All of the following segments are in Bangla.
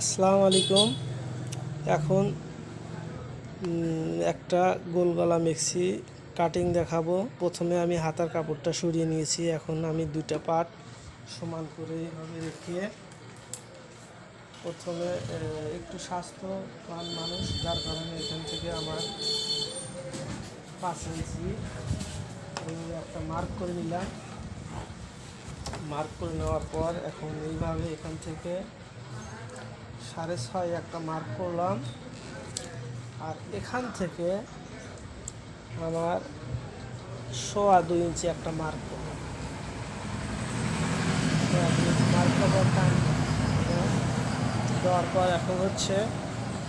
আসসালামু আলাইকুম। এখন একটা গোল গলা মেক্সি কাটিং দেখাবো। প্রথমে আমি হাতার কাপড়টা সরিয়ে নিয়েছি। এখন আমি দুইটা পার্ট সমান করে এইভাবে রেখে প্রথমে একটু স্বাস্থ্যবান মানুষ, যার কারণে এখান থেকে আমার 5 ইঞ্চি এইভাবে একটা মার্ক করে নিলাম। মার্ক করে নেওয়ার পর এখন এইভাবে এখান থেকে 6.5 একটা মার্ক করলাম। আর এখান থেকে আমার 2.25 ইঞ্চি একটা মার্ক করলাম। মার্ক করার টাইম দেওয়ার পর এখন হচ্ছে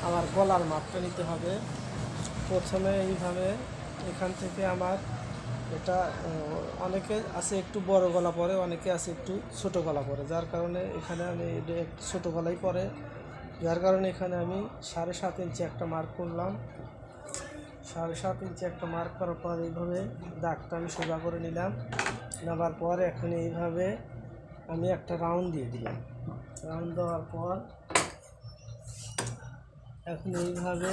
আমার গলার মাপটা নিতে হবে। প্রথমে এইভাবে এখান থেকে আমার এটা অনেকে আছে একটু বড় গলা পরে, অনেকে আছে একটু ছোট গলা পরে, যার কারণে এখানে আমি একটু ছোটো গলাই পরে, যার কারণে এখানে আমি 7.5 ইঞ্চি একটা মার্ক করলাম। 7.5 ইঞ্চি একটা মার্ক করার পর এইভাবে দাগটা আমি সোজা করে নিলাম। নেওয়ার পর এখন এইভাবে আমি একটা রাউন্ড দিয়ে দিলাম। রাউন্ড দেওয়ার পর এখন এইভাবে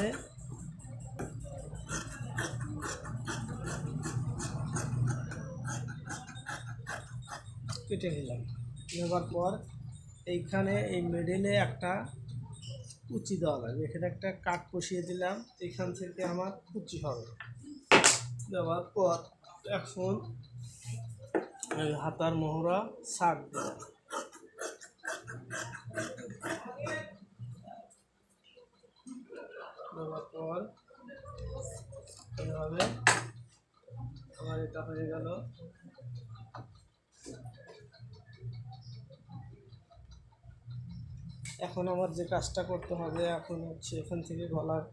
কেটে নিলাম। নেওয়ার পর এইখানে এই মিডলে একটা কুচি দেওয়া লাগবে, এখানে একটা কাট বসিয়ে দিলাম। এখান থেকে আমার কুচি হবে। দেওয়ার পর এখন হাতার মোহরা শাক দেওয়া, দেওয়ার পর এইভাবে আমার এটা হয়ে গেল। এখন আমার যে কাজটা করতে হবে এখন হচ্ছে এখান থেকে গলার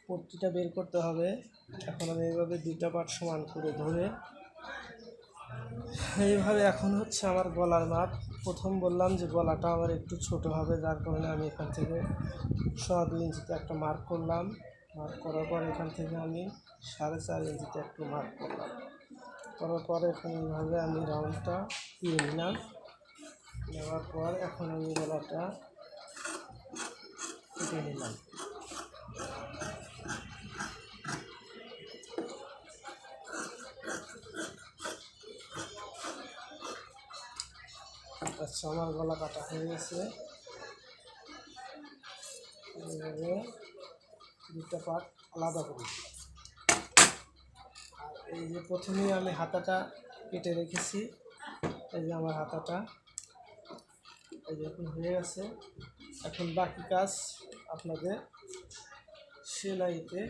পট্টিটা বের করতে হবে। এখন আমি এইভাবে দুইটা পার্ট সমান করে ধরে এইভাবে এখন হচ্ছে আমার গলার মাপ। প্রথম বললাম যে গলাটা আমার একটু ছোট হবে, যার কারণে আমি এখান থেকে 2.25 ইঞ্চিতে একটা মার্ক করলাম। মার্ক করার পর এখান থেকে আমি 4.5 ইঞ্চিতে একটু মার্ক করলাম। করার পর এখন এইভাবে আমি রাউন্ডটা দিয়ে নিলাম। নেওয়ার পর এখন আমি গলাটা কেটে নিলাম। আচ্ছা, আমার গলা কাটা হয়ে গেছে। এইভাবে দুটা পার্ট আলাদা করি। আর এই যে প্রথমেই আমি হাতাটা কেটে রেখেছি, এই যে আমার হাতাটা এই যে এখন হয়ে গেছে। এখন বাকি কাজ আপনাদের সেলাইতে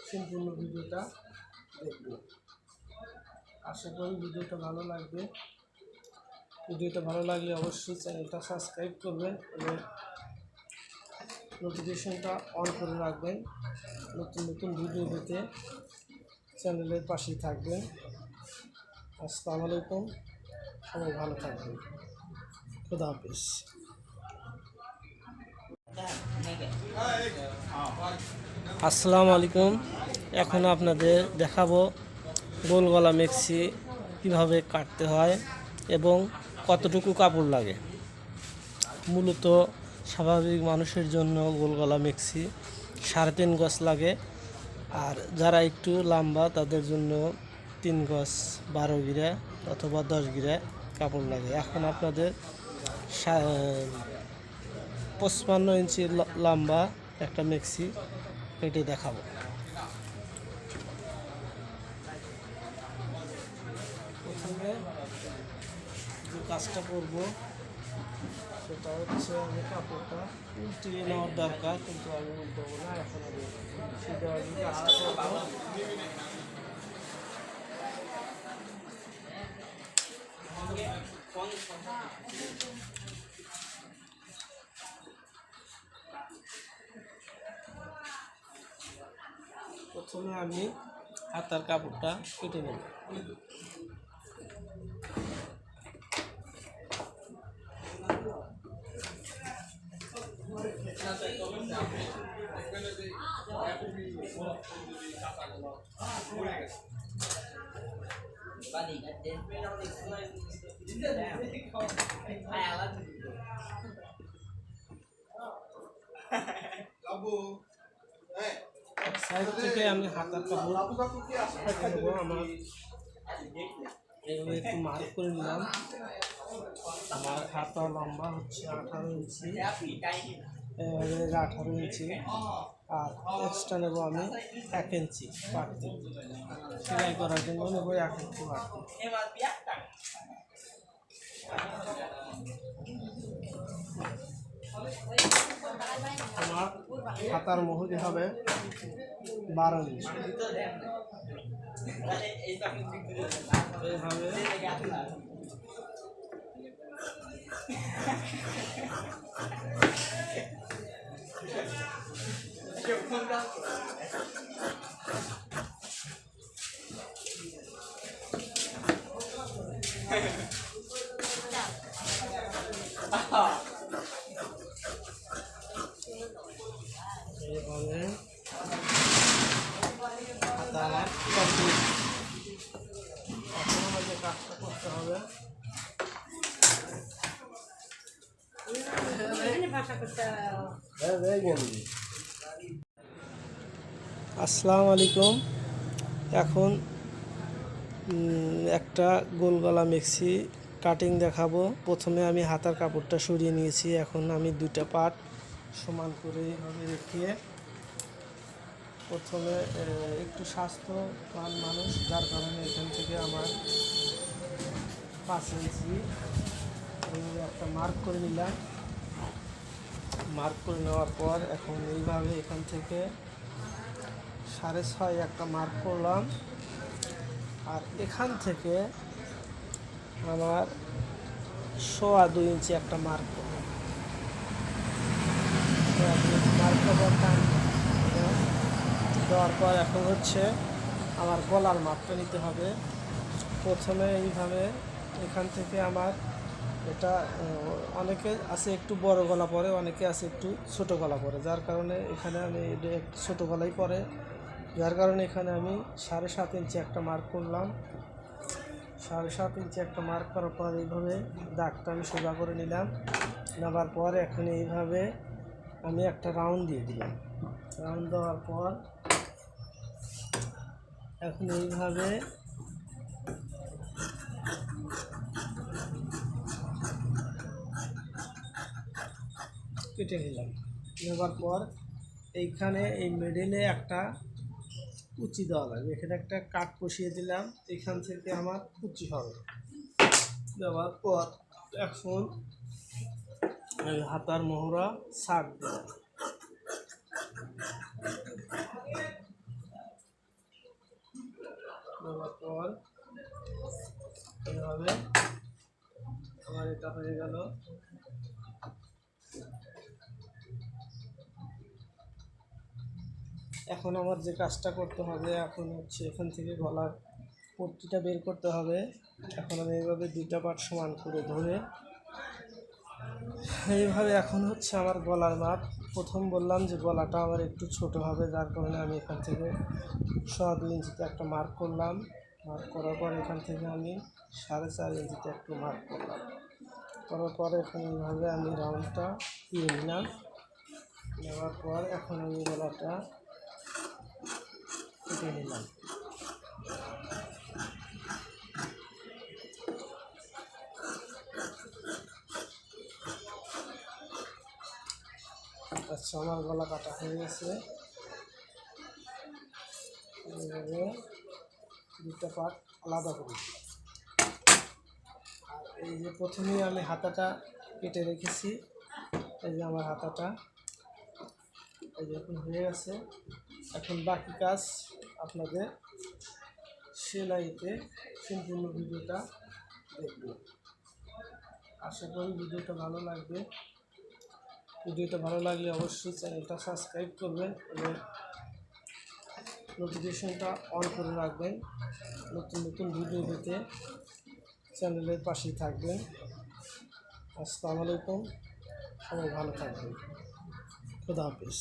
সম্পূর্ণ ভিডিওটা দেখব। আশা করি ভিডিওটা ভালো লাগবে। ভিডিওটা ভালো লাগলে অবশ্যই চ্যানেলটা সাবস্ক্রাইব করবেন এবং নোটিফিকেশনটা অন করে রাখবেন। নতুন নতুন ভিডিও পেতে চ্যানেলের পাশেই থাকবেন। আসসালামু আলাইকুম, সবাই ভালো থাকবেন। খুদা হাফেজ। আসসালামু আলাইকুম। এখন আপনাদের দেখাবো গোল গলা মেক্সি কীভাবে কাটতে হয় এবং কতটুকু কাপড় লাগে। মূলত স্বাভাবিক মানুষের জন্য গোল গলা মেক্সি 3.5 গজ লাগে, আর যারা একটু লম্বা তাদের জন্য 3 গজ 12 গিরা অথবা 10 গিরা কাপড় লাগে। এখন আপনাদের 55 ইঞ্চি লম্বা একটা মেক্সি কেটে দেখাবো। প্রথমে যে কাজটা করব সেটা হচ্ছে আমি কাপড়টা উল্টিয়ে নেওয়ার দরকার, কিন্তু আমি উল্টাবো না। এখন আমি সেটা কাজটা করবো। প্রথমে আমি হাতার কাপড়টা কেটে নেব। সাইড থেকে আমি হাতার কাপড় কেটে নেবো। আমার এইভাবে একটু মার্ক করে নিলাম। আমার হাতা লম্বা হচ্ছে 18 ইঞ্চি, 18 ইঞ্চি, আর এক্সট্রা নেবো আমি 1 ইঞ্চি বাড়তি, সেলাই করার জন্য নেবো 1 ইঞ্চি বাড়তি। আমার হাতার মহুরি হবে 12 ইঞ্চি। এইভাবে এইভাবে হাতা আমার কমপ্লিট। এখন আমাদের কাজটা করতে হবে। আসসালামু আলাইকুম। এখন একটা গোল গলা মেক্সি কাটিং দেখাবো। প্রথমে আমি হাতার কাপড়টা সরিয়ে নিয়েছি। এখন আমি দুইটা পার্ট সমান করে এইভাবে রেখে, প্রথমে একটু স্বাস্থ্যবান মানুষ, যার কারণে এখান থেকে আমার 5 ইঞ্চি এইভাবে একটা মার্ক করে নিলাম। মার্ক করে নেওয়ার পর এখন এইভাবে এখান থেকে 6.5 একটা মার্ক করলাম। আর এখান থেকে আমার 2.25 ইঞ্চি একটা মার্ক করলাম। মার্ক দেওয়ার পর এখন হচ্ছে আমার গলার মাপটা নিতে হবে। প্রথমে এইভাবে এখান থেকে আমার এটা অনেকে আছে একটু বড় গলা পরে, অনেকে আছে একটু ছোট গলা পরে, যার কারণে এখানে আমি ছোট গলাই পরে, যার কারণে এখানে আমি 7.5 ইঞ্চি একটা মার্ক করলাম। 7.5 ইঞ্চি একটা মার্ক করার পর এইভাবে দাগটা আমি সোজা করে নিলাম। নেওয়ার পর এখন এইভাবে আমি একটা রাউন্ড দিয়ে দিলাম। রাউন্ড দেওয়ার পর এখন এইভাবে কেটে নিলাম। নেওয়ার পর এইখানে এই মিডিলে একটা কুচি দেওয়া লাগবে। এখানে একটা কাট বসিয়ে দিলাম, এখান থেকে আমার কুচি হবে। দেওয়ার পর এখন হাতার মোহরা ছাড় দিলাম। দেওয়ার পর এইভাবে আমার এটা হয়ে গেল। এখন আমার যে কাজটা করতে হবে, এখন হচ্ছে এখান থেকে গলার পট্টিটা বের করতে হবে। এখন আমি এইভাবে দুইটা পার্ট সমান করে ধরে এইভাবে, এখন হচ্ছে আমার গলার মাপ। প্রথম বললাম যে গলাটা আমার একটু ছোট হবে, যার কারণে আমি এখান থেকে 2.25 ইঞ্চিতে একটা মার্ক করলাম। মার্ক করার পর এখান থেকে আমি 4.5 ইঞ্চিতে একটু মার্ক করলাম। করার পর এখন এইভাবে আমি রাউন্ডটা দিয়ে নিলাম। নেওয়ার পর এখন আমি গলাটা কেটে নিলাম। আচ্ছা, আমার গলা কাটা হয়ে গেছে। এইভাবে দুটো পার্ট আলাদা করি। আর এই যে প্রথমেই আমি হাতাটা কেটে রেখেছি, এই যে আমার হাতাটা এই যে এখন হয়ে গেছে। এখন বাকি কাজ আপনাদের সেলাইতে সম্পূর্ণ ভিডিওটা দেখবেন। আশা করি ভিডিওটা ভালো লাগবে। ভিডিওটা ভালো লাগলে অবশ্যই চ্যানেলটা সাবস্ক্রাইব করবেন এবং নোটিফিকেশনটা অন করে রাখবেন। নতুন নতুন ভিডিও পেতে চ্যানেলের পাশেই থাকবেন। আসসালামু আলাইকুম, সবাই ভালো থাকবেন। খুদা হাফেজ।